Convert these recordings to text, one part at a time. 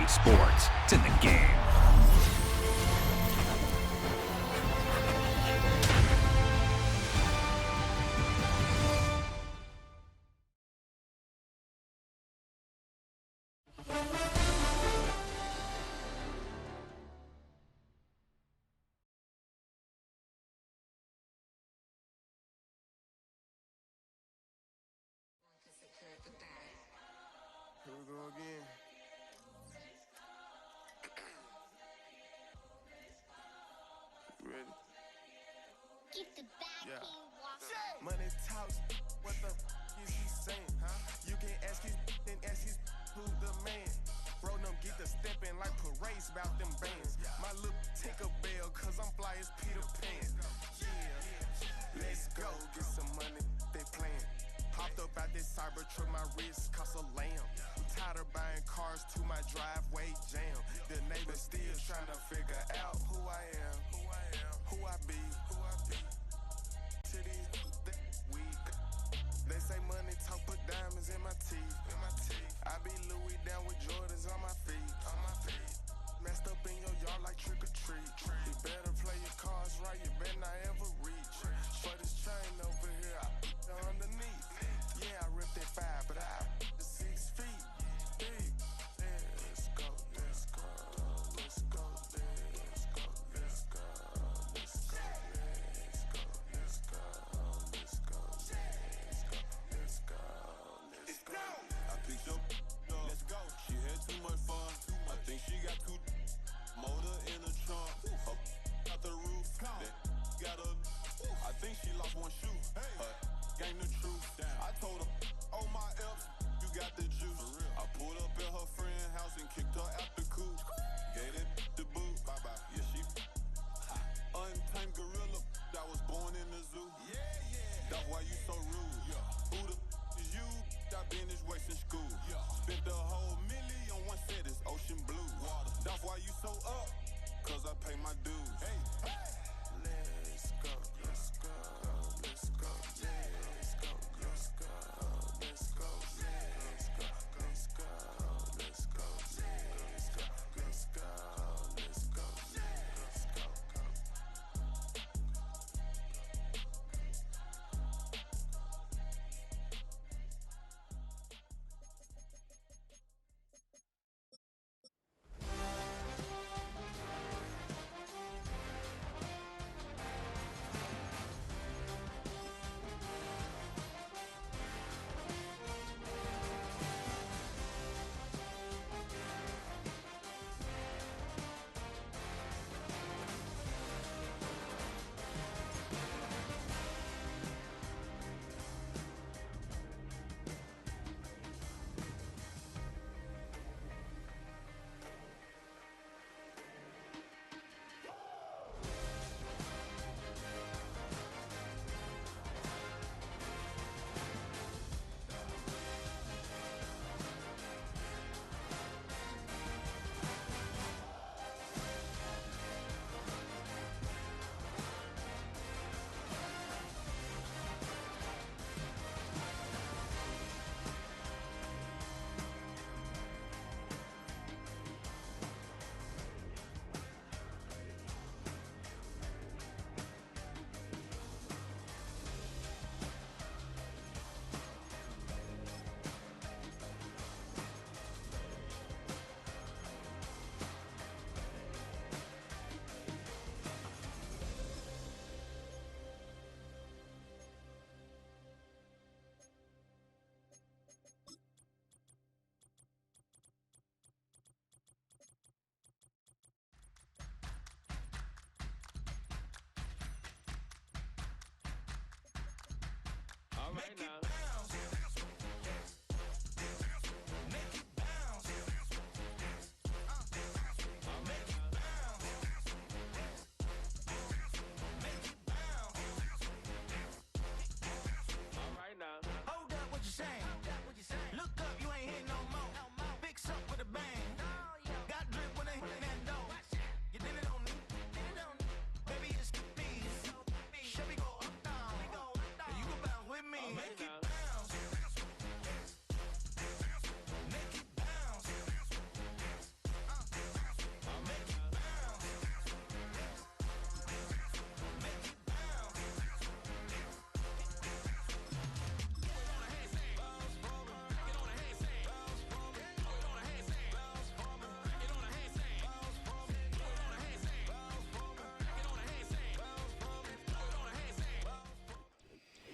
sports. It's in the game. Here we go again. You ready? Keep the back Yeah. Money talks. What the is he saying? Huh? You can ask his and ask his who's the man. Bro, them get the stepping like parades about them bands. My little ticker bell, cause I'm fly as Peter Pan. Yeah. Let's go. Get some money, they playing. Hopped up out this cyber truck, my wrist cost a lamb. I'm tired of buying cars to my driveway jam. The neighbors still trying to figure out who I am, who I be. To these weak. They say money talk, put diamonds in my teeth. I be Louis down with Jordans on my feet. Messed up in your yard like trick or treat. You better play your cards right, you better not ever reach. For this chain over here, I put underneath. Yeah, I ripped that 5, but I the 6 feet deep. Let's go, let's go, let's go, let's go, let's go, let's go, let's go, let's go, let's go, let's go, let's go. I picked up, let's go. She had too much fun. I think she got too motor in the trunk. Her out the roof. That got a. I think she lost one shoe. Her gang the truth. I told her, oh my F's, you got the juice. I pulled up at her friend's house and kicked her out the coop. Gave that the boot. Bye bye. Yeah, she untamed gorilla. I was born in the zoo. That's why you so rude. Who the is you? I been this way since school. Spent the whole million on one set, it's ocean blue. That's why you so up, cause I pay my dues. Let's go, let's go, let's go, let's go, let's go, let's go, let's go, let's go, let's go, let's go, let's go, let's go, let's go.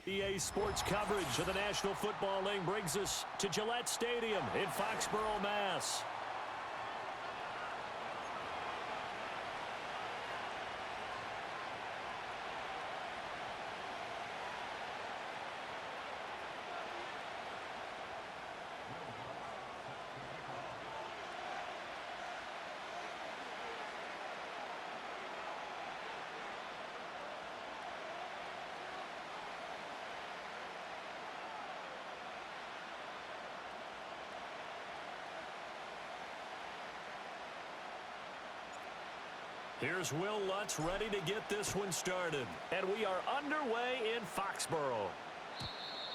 EA Sports coverage of the National Football League brings us to Gillette Stadium in Foxborough, Mass. Here's Will Lutz ready to get this one started. And we are underway in Foxborough.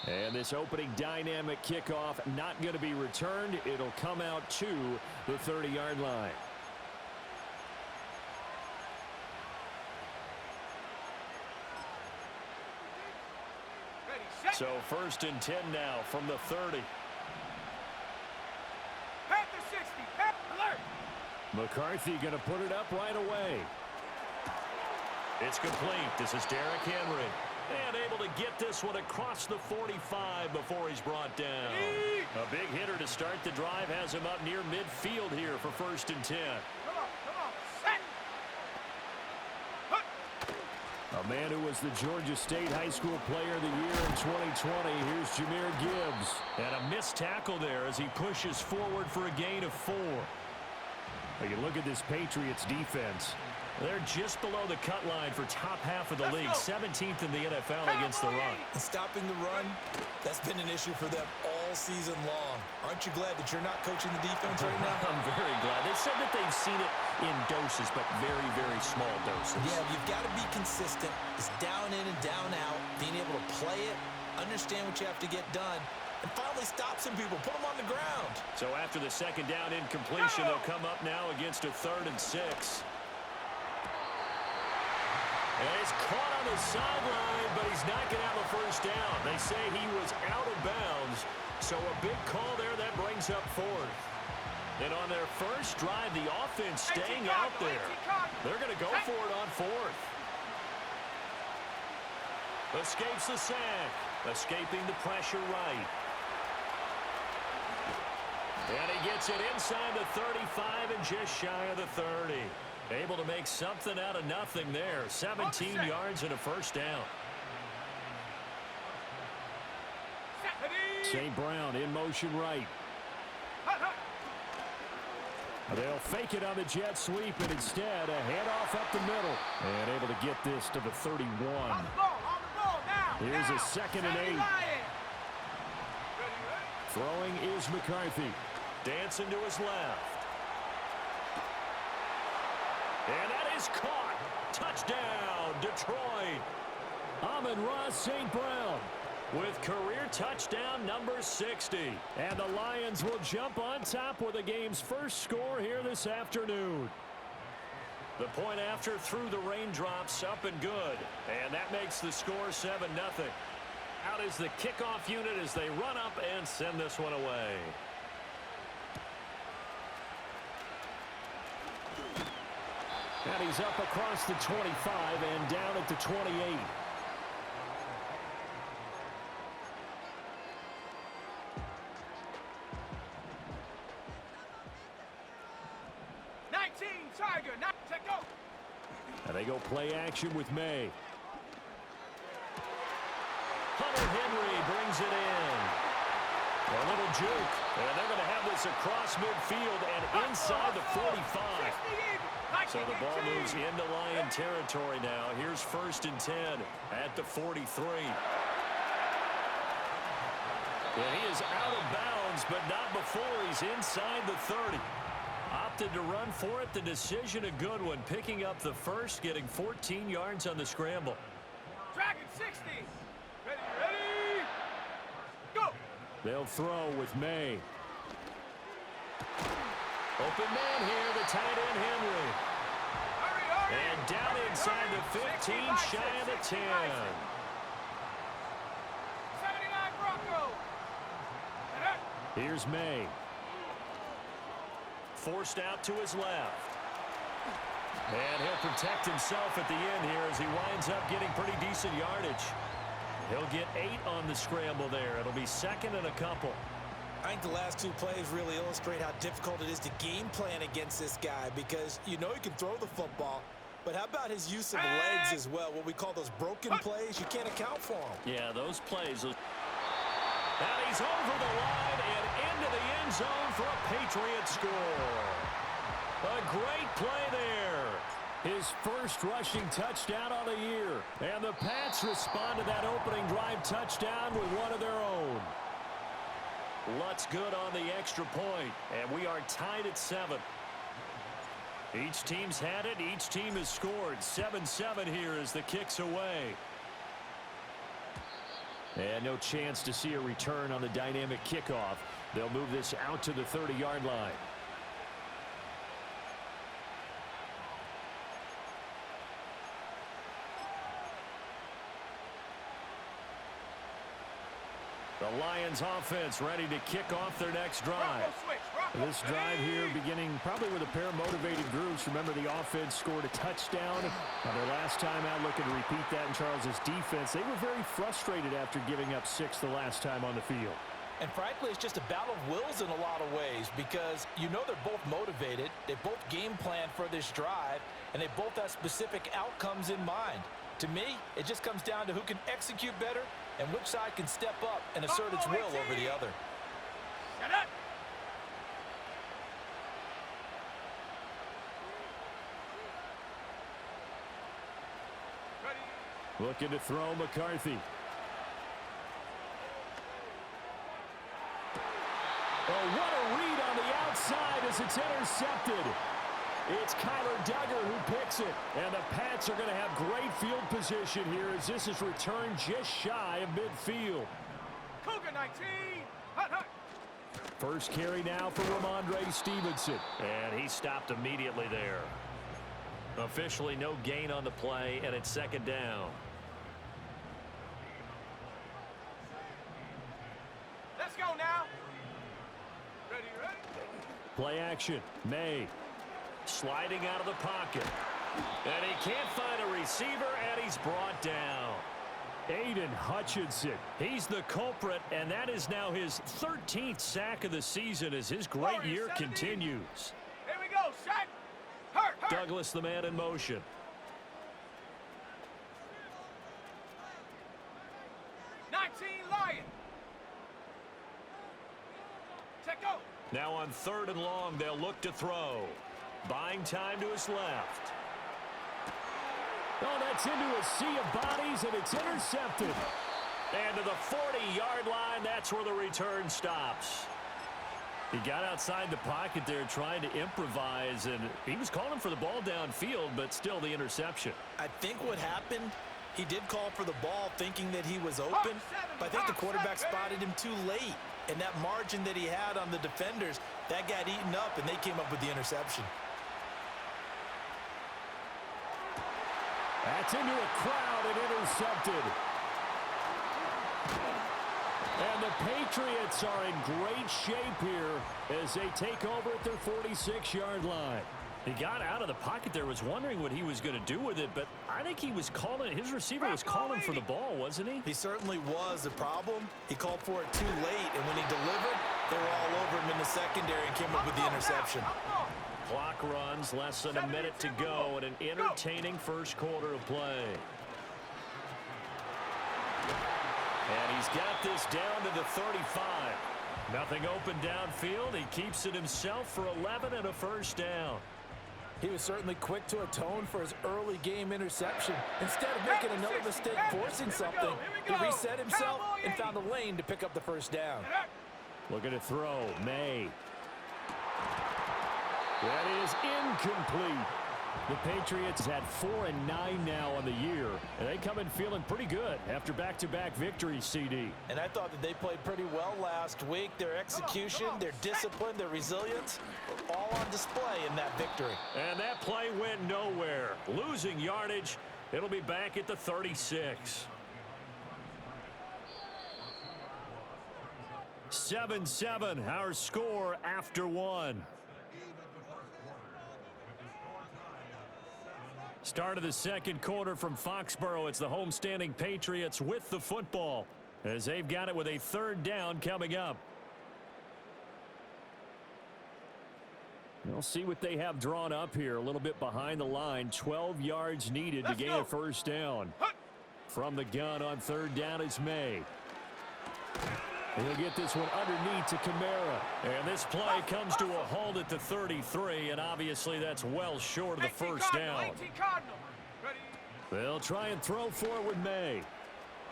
And this opening dynamic kickoff not going to be returned. It'll come out to the 30-yard line. So 1st and 10 now from the 30. McCarthy going to put it up right away. It's complete. This is Derrick Henry. And able to get this one across the 45 before he's brought down. A big hitter to start the drive has him up near midfield here for 1st and 10. A man who was the Georgia State High School Player of the Year in 2020. Here's Jahmyr Gibbs. And a missed tackle there as he pushes forward for a gain of 4. You look at this Patriots defense. They're just below the cut line for top half of the league. 17th in the NFL against the run. And stopping the run, that's been an issue for them all season long. Aren't you glad that you're not coaching the defense right now? I'm very glad. They said that they've seen it in doses, but very, very small doses. Yeah, you've got to be consistent. It's down in and down out. Being able to play it, understand what you have to get done, and finally stop some people, put them on the ground. So after the 2nd down incompletion, they'll come up now against a 3rd and 6. And he's caught on the sideline, but he's not going to have a 1st down. They say he was out of bounds, so a big call there that brings up 4th. And on their first drive, the offense staying out there. They're going to go for it on 4th. Escapes the sack, escaping the pressure right. And he gets it inside the 35 and just shy of the 30. Able to make something out of nothing there. 17 yards and a 1st down. St. Brown in motion right. They'll fake it on the jet sweep, and instead a handoff up the middle. And able to get this to the 31. Here's a 2nd and 8. Throwing is McCarthy. Dancing to his left. And that is caught. Touchdown, Detroit. Amon-Ra St. Brown with career touchdown number 60. And the Lions will jump on top with the game's first score here this afternoon. The point after through the raindrops, up and good. And that makes the score 7-0. Out is the kickoff unit as they run up and send this one away. And he's up across the 25 and down at the 28. And they go play action with May. Hunter Henry brings it in. A little juke. And they're going to have this across midfield and inside the 45. So the ball moves into Lion territory now. Here's 1st and 10 at the 43. And he is out of bounds, but not before he's inside the 30. Opted to run for it. The decision a good one. Picking up the 1st, getting 14 yards on the scramble. Dragon 60. Ready. Go. They'll throw with May. Open man here, the tight end Henry. And down inside the 15, shy of the 10. 79 Bronco. Here's May. Forced out to his left. And he'll protect himself at the end here as he winds up getting pretty decent yardage. He'll get 8 on the scramble there. It'll be second and a couple. I think the last 2 plays really illustrate how difficult it is to game plan against this guy because you know he can throw the football, but how about his use of legs as well, what we call those broken plays? You can't account for them. Yeah, those plays. And he's over the line and into the end zone for a Patriot score. A great play there. His first rushing touchdown on the year. And the Pats respond to that opening drive touchdown with one of their own. Lutz good on the extra point, and we are tied at 7. Each team's had it. Each team has scored. 7-7 here as the kick's away. And no chance to see a return on the dynamic kickoff. They'll move this out to the 30-yard line. The Lions offense ready to kick off their next drive. This drive here beginning probably with a pair of motivated groups. Remember, the offense scored a touchdown on their last time out, looking to repeat that in Charles's defense. They were very frustrated after giving up 6 the last time on the field. And frankly, it's just a battle of wills in a lot of ways because you know they're both motivated. They both game plan for this drive, and they both have specific outcomes in mind. To me, it just comes down to who can execute better and which side can step up and assert its will over the other. Shut up. Ready. Looking to throw McCarthy. Oh, what a read on the outside as it's intercepted. It's Kyler Duggar who picks it. And the Pats are going to have great field position here as this is returned just shy of midfield. Cougar 19. Hut, hut. First carry now for Ramondre Stevenson. And he stopped immediately there. Officially no gain on the play, and it's second down. Let's go now. Ready, ready. Play action. May. Sliding out of the pocket. And he can't find a receiver, and he's brought down. Aiden Hutchinson. He's the culprit, and that is now his 13th sack of the season as his great year continues. Here we go, sack. Hurt, hurt. Douglas, the man in motion. Lion. Check go. Now on 3rd and long, they'll look to throw. Buying time to his left. Oh, that's into a sea of bodies, and it's intercepted. And to the 40-yard line, that's where the return stops. He got outside the pocket there trying to improvise, and he was calling for the ball downfield, but still the interception. I think what happened, he did call for the ball thinking that he was open, but I think the quarterback spotted him too late. And that margin that he had on the defenders, that got eaten up, and they came up with the interception. That's into a crowd and intercepted. And the Patriots are in great shape here as they take over at their 46-yard line. He got out of the pocket there, was wondering what he was going to do with it, but I think he was calling, his receiver was calling for the ball, wasn't he? He certainly was. The problem, he called for it too late, and when he delivered, they were all over him in the secondary and came up with the interception. Clock runs, less than a minute to go, and an entertaining first quarter of play. And he's got this down to the 35. Nothing open downfield. He keeps it himself for 11 and a first down. He was certainly quick to atone for his early game interception. Instead of making another mistake forcing something, he reset himself and found a lane to pick up the first down. Looking to throw. May. That is incomplete. The Patriots had 4-9 now on the year, and they come in feeling pretty good after back-to-back victories, CD. And I thought that they played pretty well last week. Their execution, their discipline, their resilience, all on display in that victory. And that play went nowhere. Losing yardage, it'll be back at the 36. 7-7, our score after one. Start of the second quarter from Foxborough. It's the homestanding Patriots with the football as they've got it with a third down coming up. We'll see what they have drawn up here. A little bit behind the line. 12 yards needed to gain a first down. From the gun on third down is May. He'll get this one underneath to Kamara. And this play comes to a halt at the 33, and obviously that's well short of the first down. They'll try and throw forward May.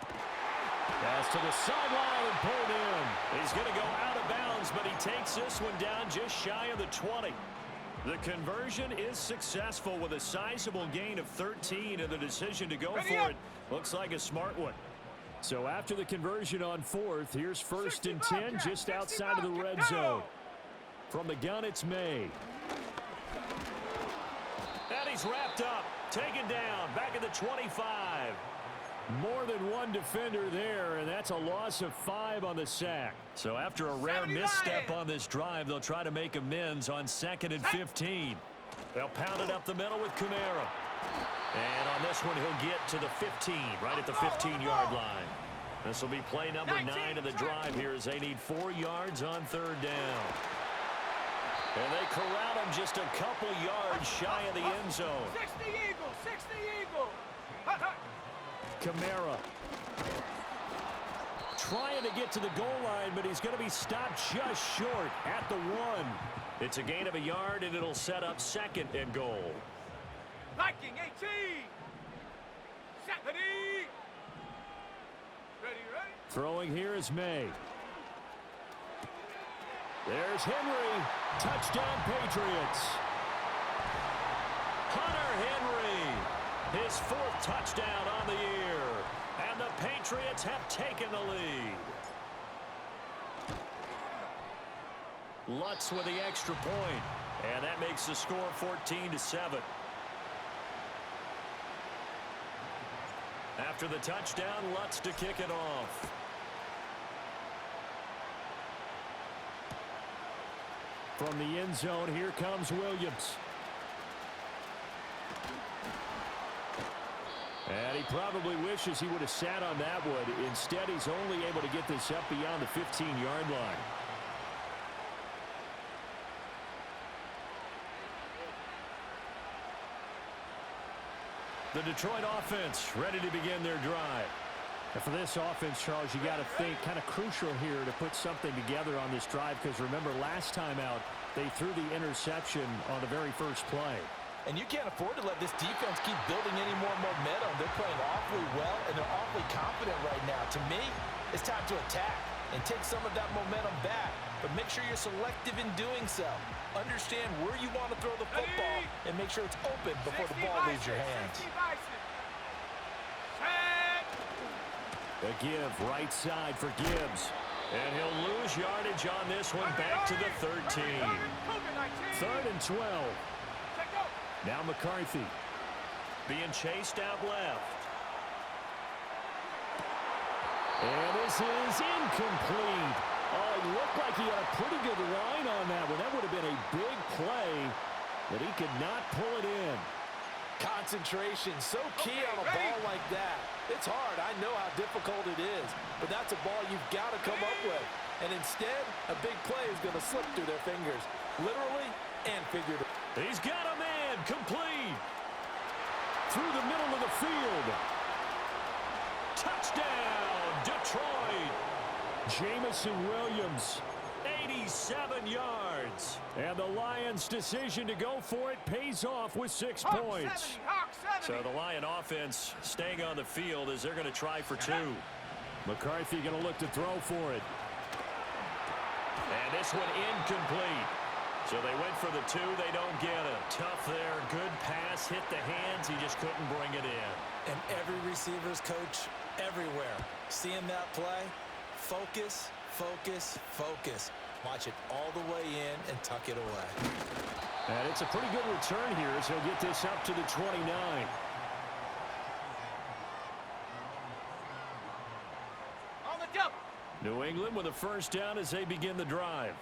Pass to the sideline and pulled in. He's going to go out of bounds, but he takes this one down just shy of the 20. The conversion is successful with a sizable gain of 13, and the decision to go for it looks like a smart one. So after the conversion on fourth, here's first and 10 just outside of the red zone. From the gun, it's May. And he's wrapped up, taken down, back at the 25. More than one defender there, and that's a loss of 5 on the sack. So after a rare misstep on this drive, they'll try to make amends on 2nd and 15. They'll pound it up the middle with Kamara. And on this one, he'll get to the 15, right at the 15-yard line. This will be play number 9 of the drive here as they need 4 yards on third down. And they corral him just a couple yards shy of the end zone. 60 Eagle, 60 Eagle. Kamara trying to get to the goal line, but he's going to be stopped just short at the 1. It's a gain of a yard, and it'll set up 2nd and goal. Viking 18. Ready. Ready, ready. Throwing here is May. There's Henry. Touchdown, Patriots. Hunter Henry. His 4th touchdown on the year. And the Patriots have taken the lead. Lutz with the extra point. And that makes the score 14-7. After the touchdown, Lutz to kick it off. From the end zone, here comes Williams. And he probably wishes he would have sat on that one. Instead, he's only able to get this up beyond the 15-yard line. The Detroit offense ready to begin their drive. And for this offense, Charles, you got to think kind of crucial here to put something together on this drive, because remember last time out they threw the interception on the very first play. And you can't afford to let this defense keep building any more momentum. They're playing awfully well, and they're awfully confident right now. To me, it's time to attack and take some of that momentum back. But make sure you're selective in doing so. Understand where you want to throw the football and make sure it's open before the ball leaves your hands. A give right side for Gibbs. And he'll lose yardage on this one, back to the 13. 3rd and 12. Now McCarthy being chased out left. And this is incomplete. Oh, it looked like he had a pretty good line on that one. That would have been a big play, but he could not pull it in. Concentration, so key on a ball like that. It's hard. I know how difficult it is, but that's a ball you've got to come up with. And instead, a big play is going to slip through their fingers, literally and figuratively. He's got a man, complete. Through the middle of the field. Touchdown, Detroit. Jamison Williams, 87 yards. And the Lions' decision to go for it pays off with 6 points. So the Lion offense staying on the field as they're going to try for 2. McCarthy going to look to throw for it. And this one incomplete. So they went for the 2. They don't get it. Tough there. Good pass. Hit the hands. He just couldn't bring it in. And every receiver's coach everywhere. Seeing that play, focus, focus, focus. Watch it all the way in and tuck it away. And it's a pretty good return here as he'll get this up to the 29. On the double. New England with a first down as they begin the drive.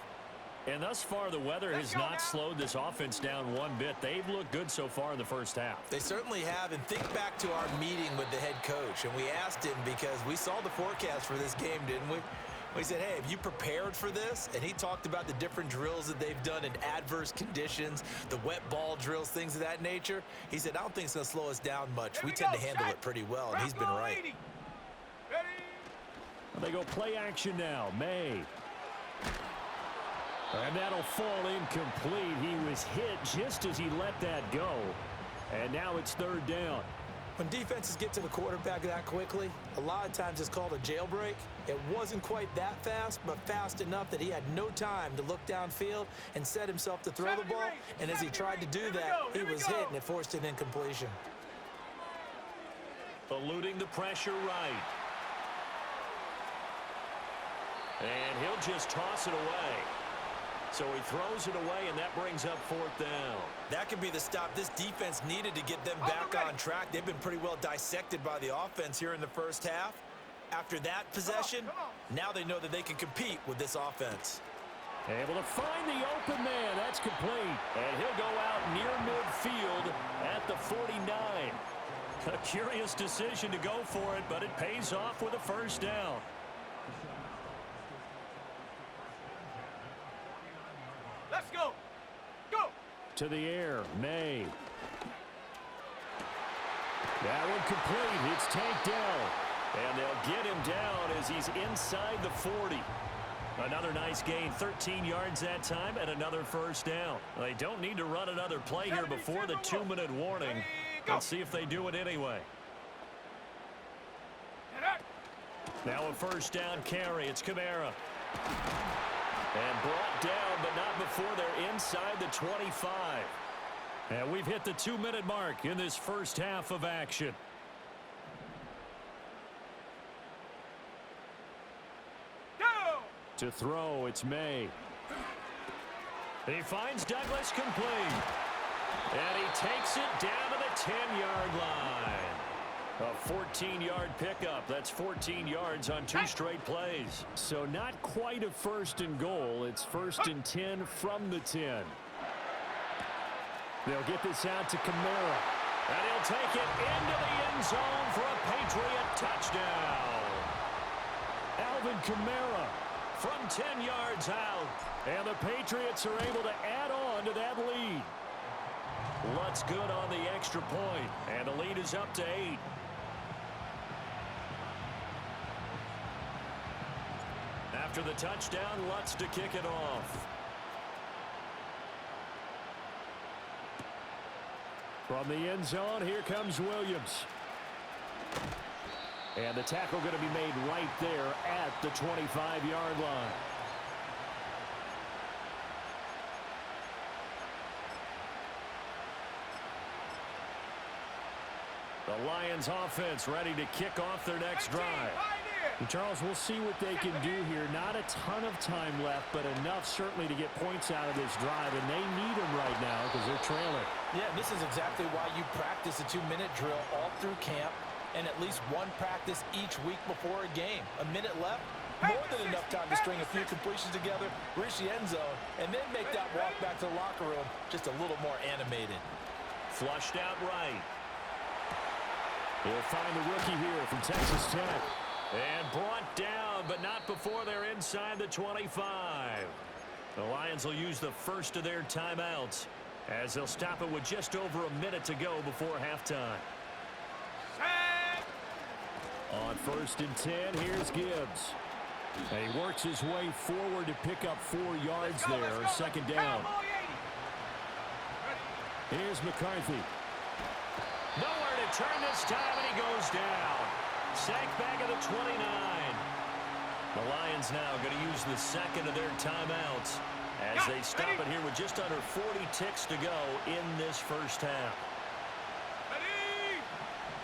And thus far, the weather has not slowed this offense down one bit. They've looked good so far in the first half. They certainly have. And think back to our meeting with the head coach. And we asked him because we saw the forecast for this game, didn't we? We said, hey, have you prepared for this? And he talked about the different drills that they've done in adverse conditions, the wet ball drills, things of that nature. He said, I don't think it's going to slow us down much. We tend to handle it pretty well, and he's been right. They go play action now. May. And that'll fall incomplete. He was hit just as he let that go. And now it's third down. When defenses get to the quarterback that quickly, a lot of times it's called a jailbreak. It wasn't quite that fast, but fast enough that he had no time to look downfield and set himself to throw the ball. And as he tried to do that, he was hit, and it forced an incompletion. Eluding the pressure right. And he'll just toss it away. So he throws it away, and that brings up fourth down. That could be the stop this defense needed to get them back on track. They've been pretty well dissected by the offense here in the first half. After that possession, now they know that they can compete with this offense. Able to find the open man. That's complete. And he'll go out near midfield at the 49. A curious decision to go for it, but it pays off with a first down. Let's go. Go. To the air, May. That one complete. It's tanked down. And they'll get him down as he's inside the 40. Another nice gain, 13 yards that time, and another first down. They don't need to run another play here before the 2-minute warning. Let's see if they do it anyway. Now a first down carry. It's Kamara. And brought down, but not before they're inside the 25. And we've hit the 2-minute mark in this first half of action. Go! To throw, it's May. He finds Douglas complete. And he takes it down to the 10-yard line. A 14-yard pickup. That's 14 yards on 2 straight plays. So not quite a first and goal. It's first and 10 from the 10. They'll get this out to Kamara. And he'll take it into the end zone for a Patriot touchdown. Alvin Kamara from 10 yards out. And the Patriots are able to add on to that lead. Lutz good on the extra point. And the lead is up to 8. After the touchdown, Lutz to kick it off. From the end zone, here comes Williams. And the tackle going to be made right there at the 25-yard line. The Lions offense ready to kick off their next drive. And Charles, we'll see what they can do here. Not a ton of time left, but enough certainly to get points out of this drive, and they need them right now because they're trailing. Yeah, this is exactly why you practice a 2-minute drill all through camp and at least one practice each week before a game. A minute left, more than enough time to string a few completions together, reach the end zone, and then make that walk back to the locker room just a little more animated. Flushed out right. He'll find the rookie here from Texas Tech. And brought down, but not before they're inside the 25. The Lions will use the first of their timeouts as they'll stop it with just over a minute to go before halftime. On first and 10, here's Gibbs. And he works his way forward to pick up 4 yards there, second down. Here's McCarthy. Nowhere to turn this time, and he goes down. Sacked back at the 29. The Lions now going to use the second of their timeouts as they stop it here with just under 40 ticks to go in this first half.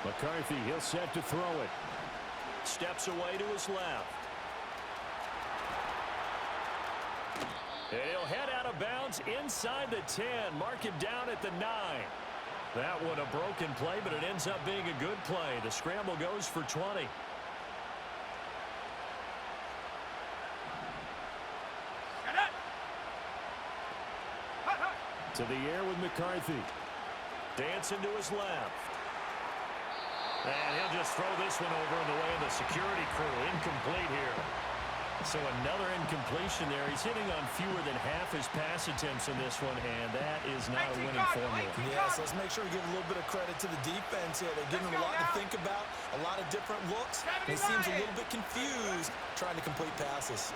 McCarthy, he'll set to throw it. Steps away to his left. And he'll head out of bounds inside the 10. Mark it down at the 9. That one a broken play, but it ends up being a good play. The scramble goes for 20. To the air with McCarthy. Dancing to his left. And he'll just throw this one over in the way of the security crew. Incomplete here. So another incompletion there. He's hitting on fewer than half his pass attempts in this one, and that is not a winning formula. Yes, let's make sure we give a little bit of credit to the defense here. They're giving him a lot to think about, a lot of different looks. He seems a little bit confused trying to complete passes.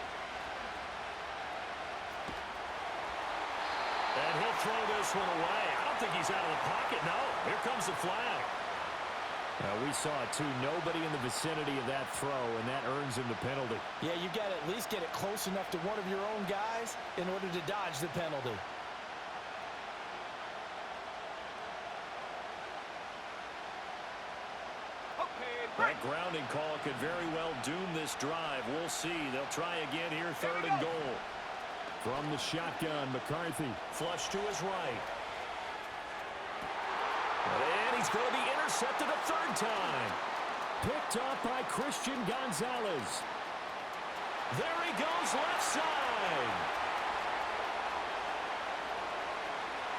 And he'll throw this one away. I don't think he's out of the pocket. No, here comes the flag. We saw it, too. Nobody in the vicinity of that throw, and that earns him the penalty. Yeah, you got to at least get it close enough to one of your own guys in order to dodge the penalty. That grounding call could very well doom this drive. We'll see. They'll try again here, 3rd and goal. From the shotgun, McCarthy. Flush to his right. And he's going to be intercepted a 3rd time. Picked off by Christian Gonzalez. There he goes, left side.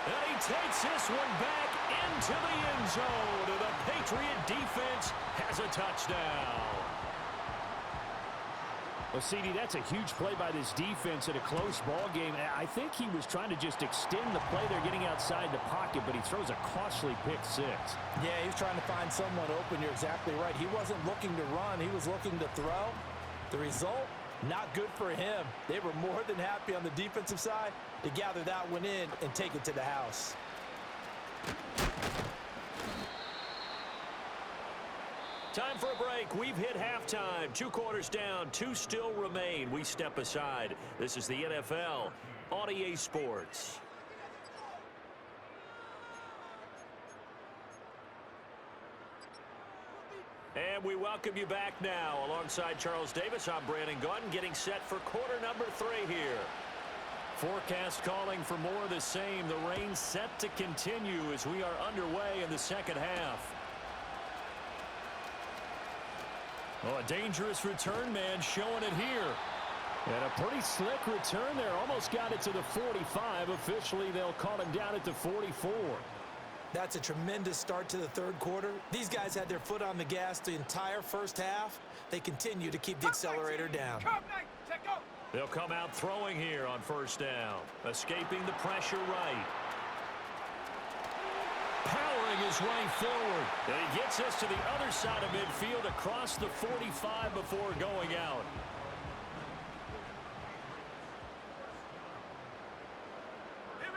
And he takes this one back into the end zone. And the Patriot defense has a touchdown. Well, CD, that's a huge play by this defense in a close ball game. I think he was trying to just extend the play. They're getting outside the pocket, but he throws a costly pick 6. Yeah, he's trying to find someone open. You're exactly right. He wasn't looking to run. He was looking to throw. The result, not good for him. They were more than happy on the defensive side to gather that one in and take it to the house. Time for a break. We've hit halftime. 2 quarters down. 2 still remain. We step aside. This is the NFL on EA Sports. And we welcome you back now. Alongside Charles Davis, I'm Brandon Gunn, getting set for quarter number 3 here. Forecast calling for more of the same. The rain set to continue as we are underway in the second half. Oh, a dangerous return man showing it here. And a pretty slick return there. Almost got it to the 45. Officially, they'll call him down at the 44. That's a tremendous start to the 3rd quarter. These guys had their foot on the gas the entire first half. They continue to keep the accelerator down. They'll come out throwing here on 1st down. Escaping the pressure right. Powering his way forward. And he gets us to the other side of midfield across the 45 before going out. Here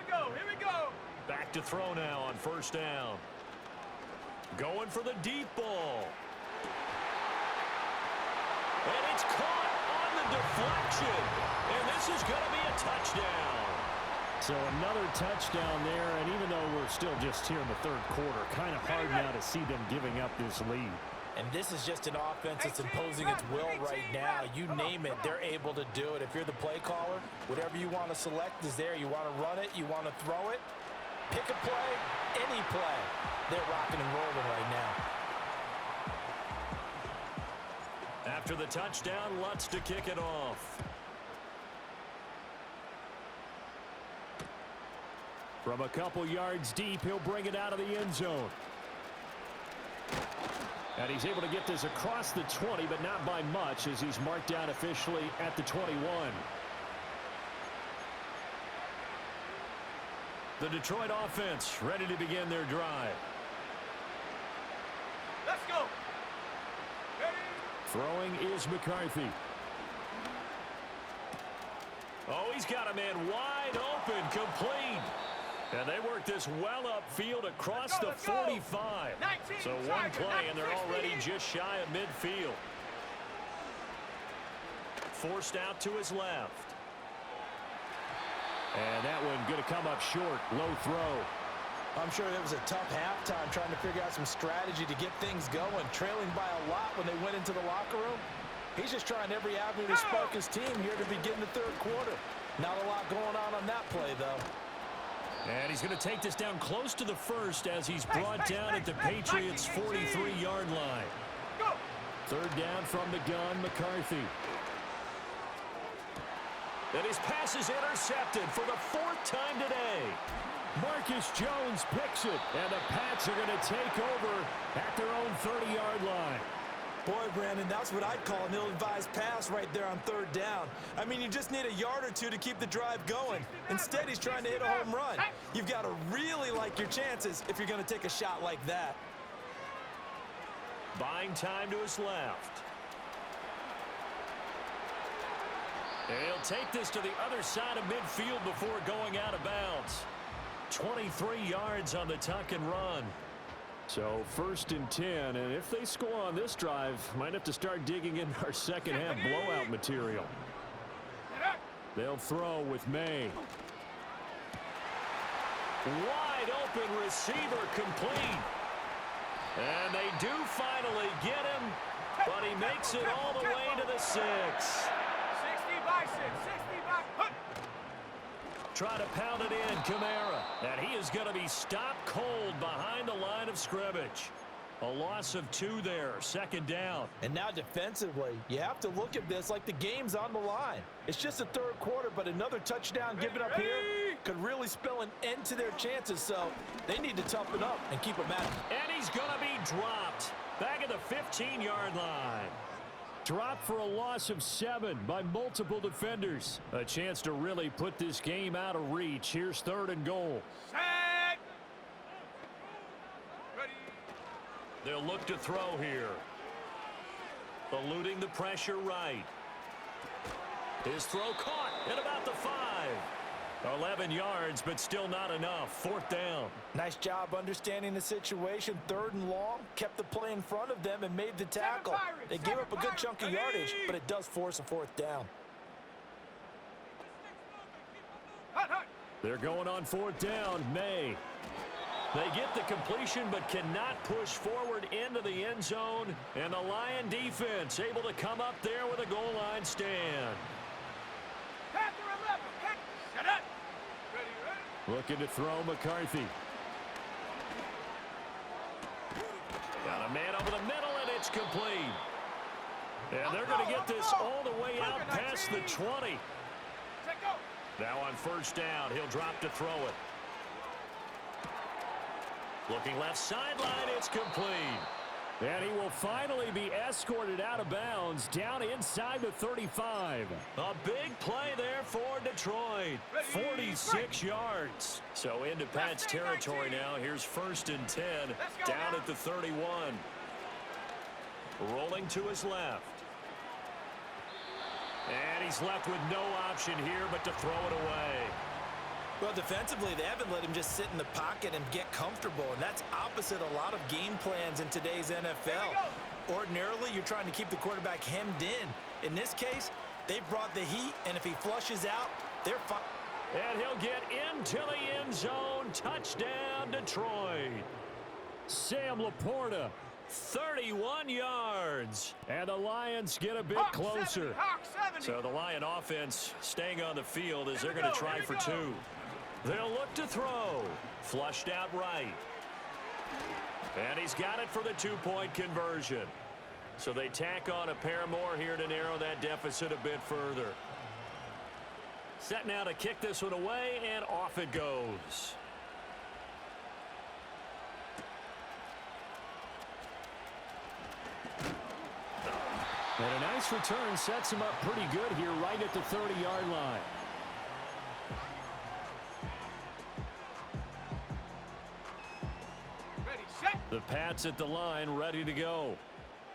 we go. Back to throw now on 1st down. Going for the deep ball. And it's caught on the deflection. And this is going to be a touchdown. So another touchdown there, and even though we're still just here in the 3rd quarter, kind of hard now to see them giving up this lead. And this is just an offense that's imposing its will right now. You name it, they're able to do it. If you're the play caller, whatever you want to select is there. You want to run it, you want to throw it, pick a play, any play. They're rocking and rolling right now. After the touchdown, Lutz to kick it off. From a couple yards deep, he'll bring it out of the end zone. And he's able to get this across the 20, but not by much, as he's marked down officially at the 21. The Detroit offense ready to begin their drive. Let's go. Throwing is McCarthy. Oh, he's got a man wide open, complete. And they work this well upfield across the 45. So one play, and they're already just shy of midfield. Forced out to his left. And that one going to come up short. Low throw. I'm sure it was a tough halftime trying to figure out some strategy to get things going. Trailing by a lot when they went into the locker room. He's just trying every avenue to spark his team here to begin the 3rd quarter. Not a lot going on that play, though. And he's going to take this down close to the 1st as he's brought down at the Patriots' 43-yard line. 3rd down from the gun, McCarthy. And his pass is intercepted for the 4th time today. Marcus Jones picks it, and the Pats are going to take over at their own 30-yard line. Boy, Brandon, that's what I'd call an ill-advised pass right there on 3rd down. I mean, you just need a yard or two to keep the drive going. Instead, he's trying to hit a home run. You've got to really like your chances if you're going to take a shot like that. Buying time to his left. And he'll take this to the other side of midfield before going out of bounds. 23 yards on the tuck and run. So 1st and 10, and if they score on this drive, might have to start digging in our second half blowout material. They'll throw with May. Wide open receiver complete. And they do finally get him, but he makes it all the way to the 6. 60 by 6, 60 by... Try to pound it in, Kamara. And he is going to be stopped cold behind the line of scrimmage. A loss of 2 there, 2nd down. And now defensively, you have to look at this like the game's on the line. It's just the 3rd quarter, but another touchdown given up here could really spell an end to their chances. So they need to toughen up and keep them at it. And he's going to be dropped back at the 15-yard line. Dropped for a loss of 7 by multiple defenders. A chance to really put this game out of reach. Here's 3rd and goal. Set. Ready. They'll look to throw here. Eluding the pressure right. His throw caught at about the 5. 11 yards, but still not enough. 4th down. Nice job understanding the situation. 3rd and long, kept the play in front of them and made the tackle. They gave up a good chunk of yardage, but it does force a 4th down. They're going on 4th down. May. They get the completion but cannot push forward into the end zone. And the Lion defense able to come up there with a goal line stand. Looking to throw McCarthy. Got a man over the middle, and it's complete. And they're going to get this all the way out past the 20. Now on 1st down, he'll drop to throw it. Looking left sideline, it's complete. And he will finally be escorted out of bounds down inside the 35. A big play there for Detroit. 46 yards. So into Pat's territory now. Here's 1st and 10 down at the 31. Rolling to his left. And he's left with no option here but to throw it away. Well, defensively, they haven't let him just sit in the pocket and get comfortable, and that's opposite a lot of game plans in today's NFL. Ordinarily, you're trying to keep the quarterback hemmed in. In this case, they've brought the heat, and if he flushes out, they're fine. And he'll get into the end zone. Touchdown, Detroit. Sam Laporta, 31 yards. And the Lions get a bit closer. So the Lion offense staying on the field as they're going to try for 2. They'll look to throw. Flushed out right. And he's got it for the 2-point conversion. So they tack on a pair more here to narrow that deficit a bit further. Set now to kick this one away, and off it goes. And a nice return sets him up pretty good here right at the 30-yard line. The Pats at the line, ready to go.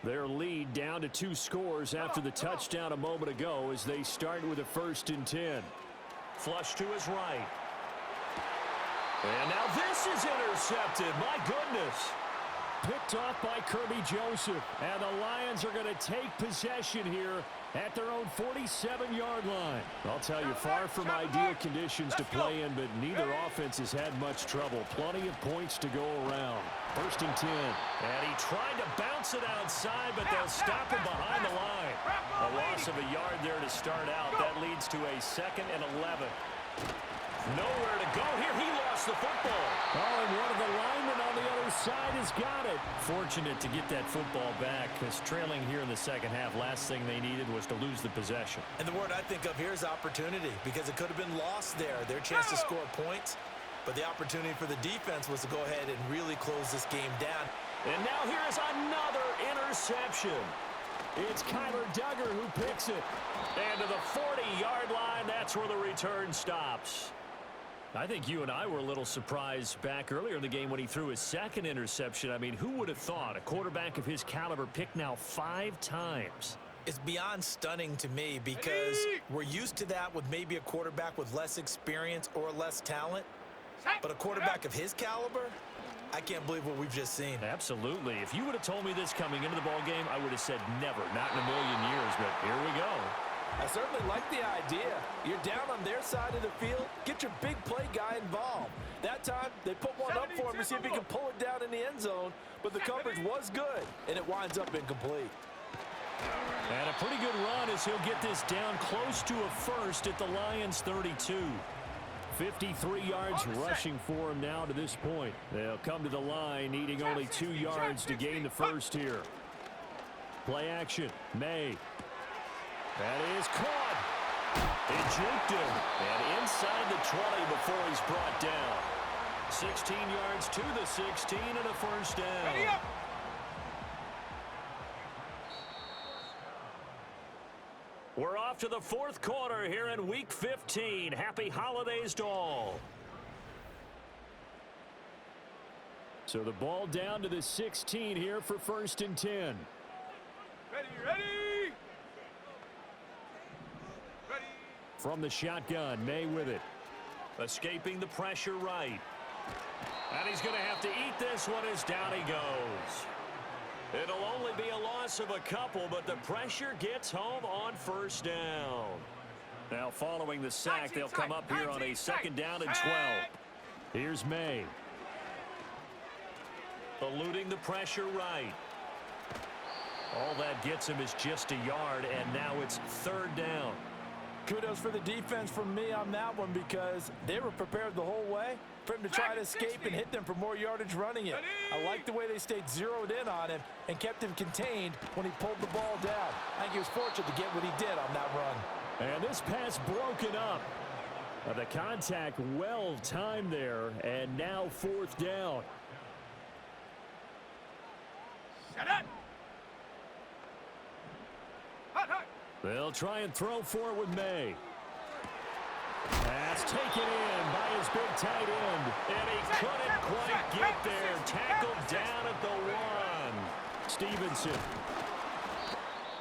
Their lead down to 2 scores after the touchdown a moment ago as they start with a 1st and 10. Flush to his right. And now this is intercepted. My goodness. Picked off by Kirby Joseph. And the Lions are going to take possession here at their own 47-yard line. I'll tell you, far from ideal conditions to play in, but neither offense has had much trouble. Plenty of points to go around. 1st and 10. And he tried to bounce it outside, but they'll stop him behind the line. A loss of a yard there to start out. That leads to a 2nd and 11. Nowhere to go here. He lost the football. Oh, and one of the linemen on the other side has got it. Fortunate to get that football back, because trailing here in the second half, last thing they needed was to lose the possession. And the word I think of here is opportunity, because it could have been lost there. Their chance to score points, but the opportunity for the defense was to go ahead and really close this game down. And now here's another interception. It's Kyler Duggar who picks it. And to the 40-yard line, that's where the return stops. I think you and I were a little surprised back earlier in the game when he threw his second interception. I mean, who would have thought a quarterback of his caliber picked now 5 times? It's beyond stunning to me, because we're used to that with maybe a quarterback with less experience or less talent. But a quarterback of his caliber, I can't believe what we've just seen. Absolutely. If you would have told me this coming into the ball game, I would have said never, not in a million years, but here we go. I certainly like the idea. You're down on their side of the field. Get your big play guy involved. That time, they put one up for him to see if he can pull it down in the end zone, but the coverage was good, and it winds up incomplete. And a pretty good run as he'll get this down close to a first at the Lions' 32. 53 yards rushing for him now to this point. They'll come to the line needing only 2 yards to gain the first here. Play action. May. That is caught. It juked him. And inside the 20 before he's brought down. 16 yards to the 16 and a first down. We're off to the fourth quarter here in Week 15. Happy holidays to all. So the ball down to the 16 here for 1st and 10. Ready. From the shotgun, May with it. Escaping the pressure right. And he's going to have to eat this one as down he goes. It'll only be a loss of a couple, but the pressure gets home on first down. Now following the sack, they'll come up here on a 2nd down and 12. Here's May. Eluding the pressure right. All that gets him is just a yard, and now it's 3rd down. Kudos for the defense from me on that one, because they were prepared the whole way for him to try to escape and hit them for more yardage running it. I like the way they stayed zeroed in on him and kept him contained when he pulled the ball down. I think he was fortunate to get what he did on that run. And this pass broken up. The contact well timed there, and now 4th down. Shut up. They'll try and throw for it with May. That's taken in by his big tight end. And he couldn't quite get there. Tackled down at the 1. Stevenson.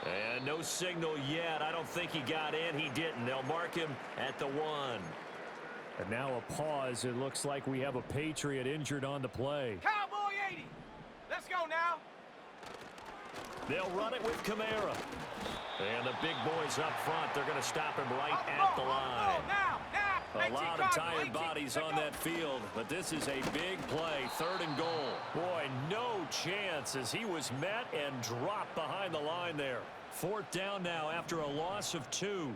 And no signal yet. I don't think he got in. He didn't. They'll mark him at the 1. And now a pause. It looks like we have a Patriot injured on the play. Cowboy 80. Let's go now. They'll run it with Kamara. And the big boys up front, they're going to stop him right at the line. A lot of tired bodies on that field, but this is a big play, 3rd and goal. Boy, no chance as he was met and dropped behind the line there. 4th down now after a loss of 2.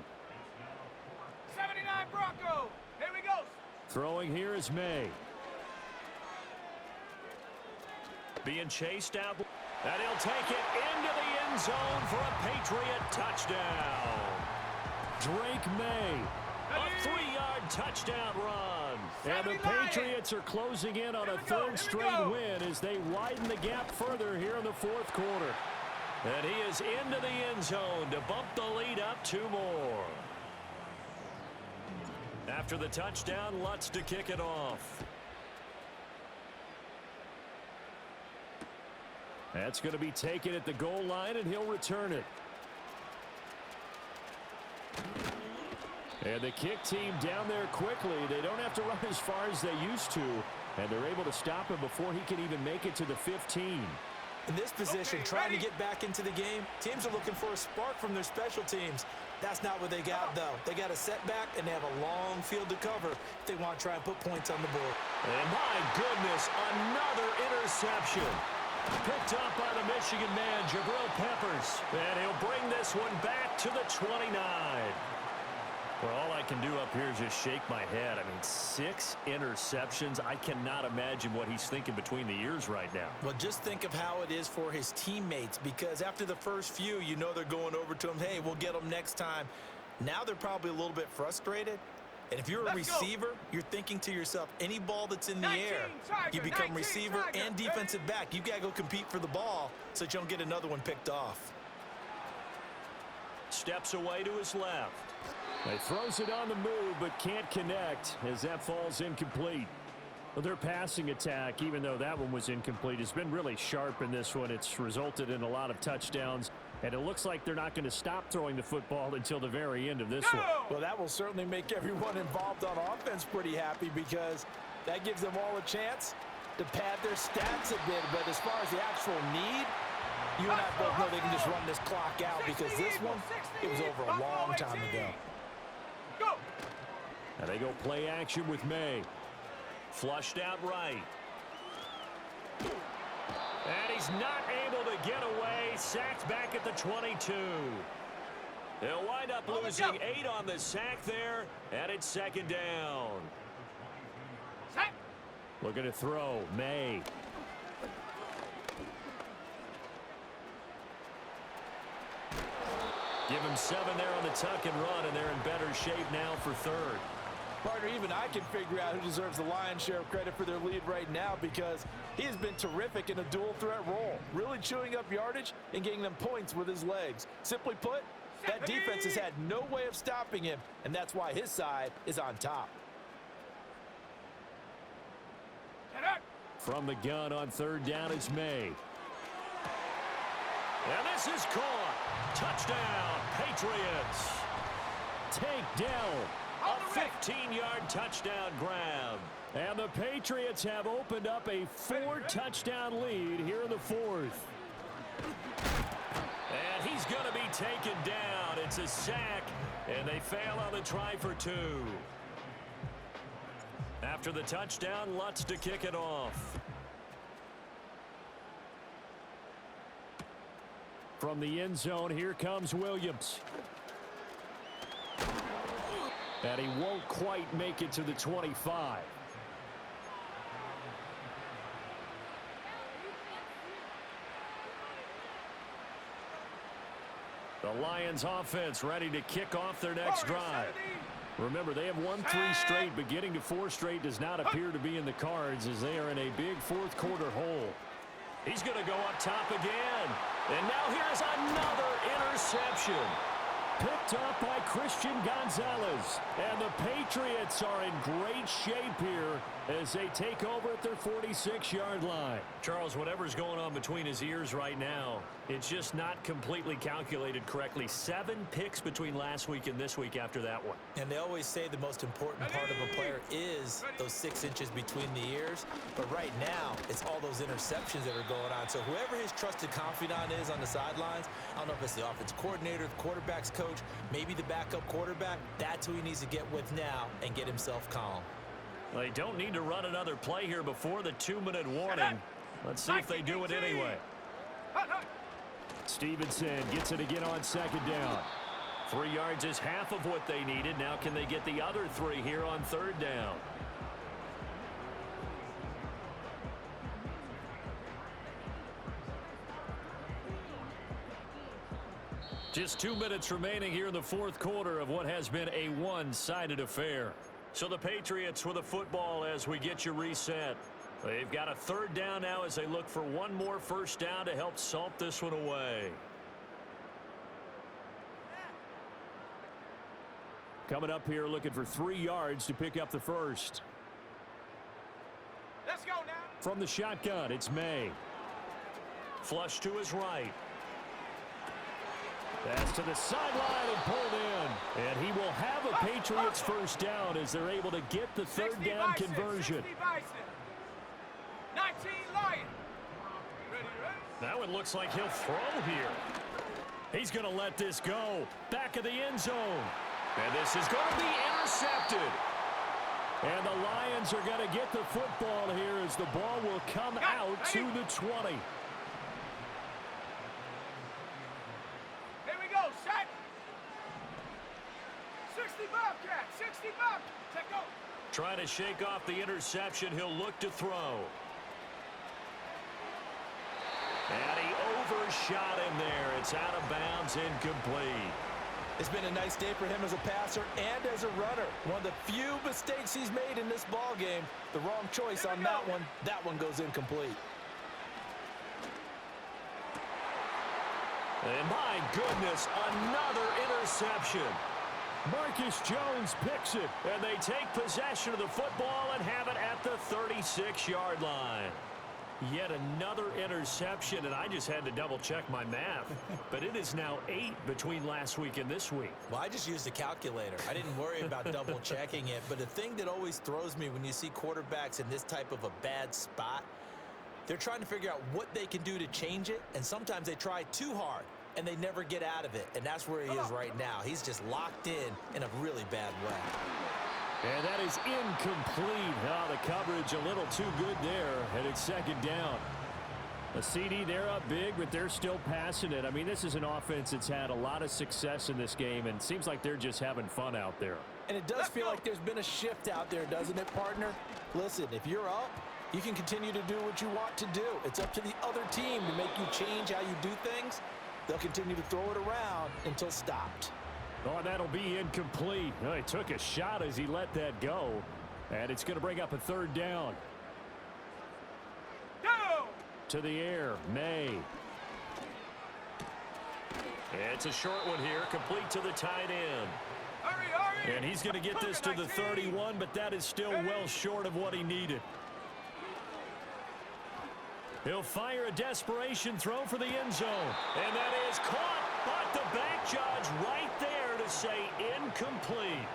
79 Bronco. Here we go. Throwing here is May. Being chased out. And he'll take it into the end zone for a Patriot touchdown. Drake May, a 3-yard touchdown run. And the Patriots are closing in on a 3rd straight win as they widen the gap further here in the 4th quarter. And he is into the end zone to bump the lead up 2 more. After the touchdown, Lutz to kick it off. That's going to be taken at the goal line, and he'll return it. And the kick team down there quickly. They don't have to run as far as they used to, and they're able to stop him before he can even make it to the 15. In this position, trying to get back into the game, teams are looking for a spark from their special teams. That's not what they got, though. They got a setback, and they have a long field to cover if they want to try and put points on the board. And my goodness, another interception. Picked up by the Michigan man, Jabril Peppers. And he'll bring this one back to the 29. Well, all I can do up here is just shake my head. I mean, 6 interceptions. I cannot imagine what he's thinking between the ears right now. Well, just think of how it is for his teammates, because after the first few, you know they're going over to him, hey, we'll get them next time. Now they're probably a little bit frustrated. And if you're a receiver, you're thinking to yourself, any ball that's in the air, you become receiver and defensive back. You got to go compete for the ball so that you don't get another one picked off. Steps away to his left. He throws it on the move but can't connect as that falls incomplete. Well, their passing attack, even though that one was incomplete, has been really sharp in this one. It's resulted in a lot of touchdowns, and it looks like they're not going to stop throwing the football until the very end of this one. Well, that will certainly make everyone involved on offense pretty happy, because that gives them all a chance to pad their stats a bit. But as far as the actual need, you and I both know they can just run this clock out, because this one, it was over a long time ago. Now they go play action with May. Flushed out right. And he's not able to get away. Sacked back at the 22. They'll wind up losing 8 on the sack there, and it's second down. Looking to throw. May. Give him 7 there on the tuck and run, and they're in better shape now for third. Partner, even I can figure out who deserves the lion's share of credit for their lead right now, because he has been terrific in a dual threat role, really chewing up yardage and getting them points with his legs. Simply put, that defense has had no way of stopping him, and that's why his side is on top. From the gun on third down is May. And this is caught. Touchdown, Patriots. Take down. A 15-yard touchdown grab. And the Patriots have opened up a 4-touchdown lead here in the fourth. And he's going to be taken down. It's a sack, and they fail on the try for 2. After the touchdown, Lutz to kick it off. From the end zone, here comes Williams. And he won't quite make it to the 25. The Lions offense ready to kick off their next drive. Remember, they have won 3 straight, but getting to 4 straight does not appear to be in the cards, as they are in a big fourth quarter hole. He's going to go up top again. And now here's another interception. Picked up by Christian Gonzalez. And the Patriots are in great shape here as they take over at their 46-yard line. Charles, whatever's going on between his ears right now, it's just not completely calculated correctly. 7 picks between last week and this week after that one. And they always say the most important part of a player is those 6 inches between the ears. But right now, it's all those interceptions that are going on. So whoever his trusted confidant is on the sidelines, I don't know if it's the offense coordinator, the quarterback's coach, maybe the backup quarterback, that's who he needs to get with now and get himself calm. Well, they don't need to run another play here before the 2-minute warning. Let's see if they do it anyway. Stevenson gets it again on second down. 3 yards is half of what they needed. Now can they get the other 3 here on third down? Just 2 minutes remaining here in the fourth quarter of what has been a one-sided affair. So the Patriots with a football as we get you reset. They've got a third down now as they look for one more first down to help salt this one away. Coming up here looking for 3 yards to pick up the first. Let's go now. From the shotgun, it's May. Flush to his right. Pass to the sideline and pulled in. And he will have a Patriots first down as they're able to get the third down conversion. 19 Lions. Ready. That one looks like he'll throw here. He's going to let this go. Back of the end zone. And this is going to be intercepted. And the Lions are going to get the football here as the ball will come out to the 20. Here we go, set. 60 back. Check go. Trying to shake off the interception. He'll look to throw. And he overshot him there. It's out of bounds, incomplete. It's been a nice day for him as a passer and as a runner. One of the few mistakes he's made in this ball game. The wrong choice on that one. That one goes incomplete. And my goodness, another interception. Marcus Jones picks it, and they take possession of the football and have it at the 36-yard line. Yet another interception, and I just had to double-check my math. But it is now 8 between last week and this week. Well, I just used a calculator. I didn't worry about double-checking it. But the thing that always throws me when you see quarterbacks in this type of a bad spot, they're trying to figure out what they can do to change it, and sometimes they try too hard, and they never get out of it. And that's where he is right now. He's just locked in a really bad way. And that is incomplete. Oh, the coverage a little too good there, and it's second down. A CD, they're up big, but they're still passing it. I mean, this is an offense that's had a lot of success in this game, and it seems like they're just having fun out there. And it does feel like there's been a shift out there, doesn't it, partner? Listen, if you're up, you can continue to do what you want to do. It's up to the other team to make you change how you do things. They'll continue to throw it around until stopped. Oh, that'll be incomplete. Oh, he took a shot as he let that go. And it's going to bring up a third down. Go! To the air, May. It's a short one here, complete to the tight end. Hurry, hurry! And he's going to get this to the 31, but that is still well short of what he needed. He'll fire a desperation throw for the end zone. And that is caught, but the back judge right there to say incomplete.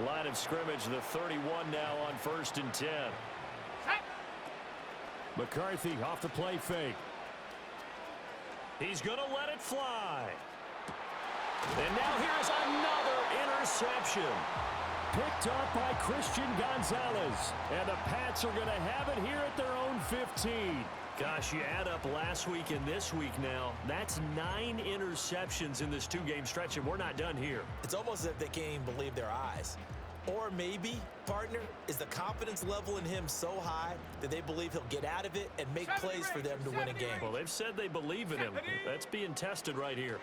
Line of scrimmage, the 31 now on 1st and 10. McCarthy off the play fake. He's going to let it fly. And now here's another interception. Picked up by Christian Gonzalez. And the Pats are going to have it here at their own 15. Gosh, you add up last week and this week now. That's 9 interceptions in this 2-game stretch, and we're not done here. It's almost as if they can't even believe their eyes. Or maybe, partner, is the confidence level in him so high that they believe he'll get out of it and make plays for them to win a game. Well, they've said they believe in him. That's being tested right here.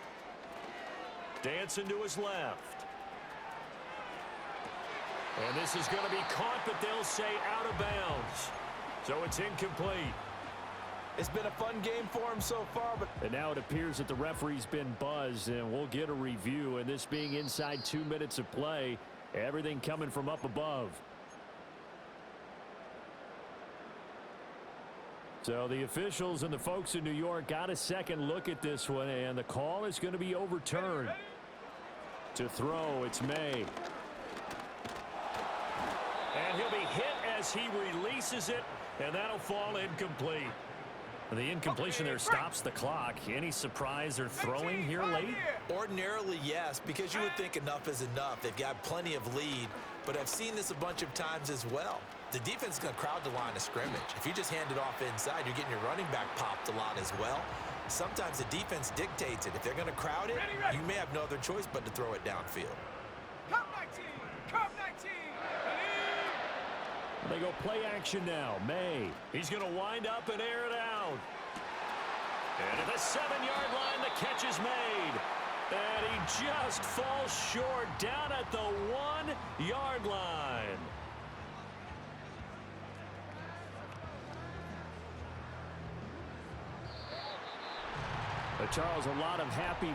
Dancing to his left. And this is going to be caught, but they'll say out of bounds. So it's incomplete. It's been a fun game for him so far, but... And now it appears that the referee's been buzzed, and we'll get a review. And this being inside 2 minutes of play, everything coming from up above. So the officials and the folks in New York got a second look at this one, and the call is going to be overturned. To throw, it's May. And he'll be hit as he releases it, and that'll fall incomplete. The incompletion there stops the clock. Any surprise or throwing here late? Ordinarily, yes, because you would think enough is enough. They've got plenty of lead, but I've seen this a bunch of times as well. The defense is going to crowd the line of scrimmage. If you just hand it off inside, you're getting your running back popped a lot as well. Sometimes the defense dictates it. If they're going to crowd it, you may have no other choice but to throw it downfield. Come 19! Come 19! They go play action now. May. He's going to wind up and air it out. And at the 7-yard line, the catch is made. And he just falls short down at the 1-yard line. Charles, a lot of happy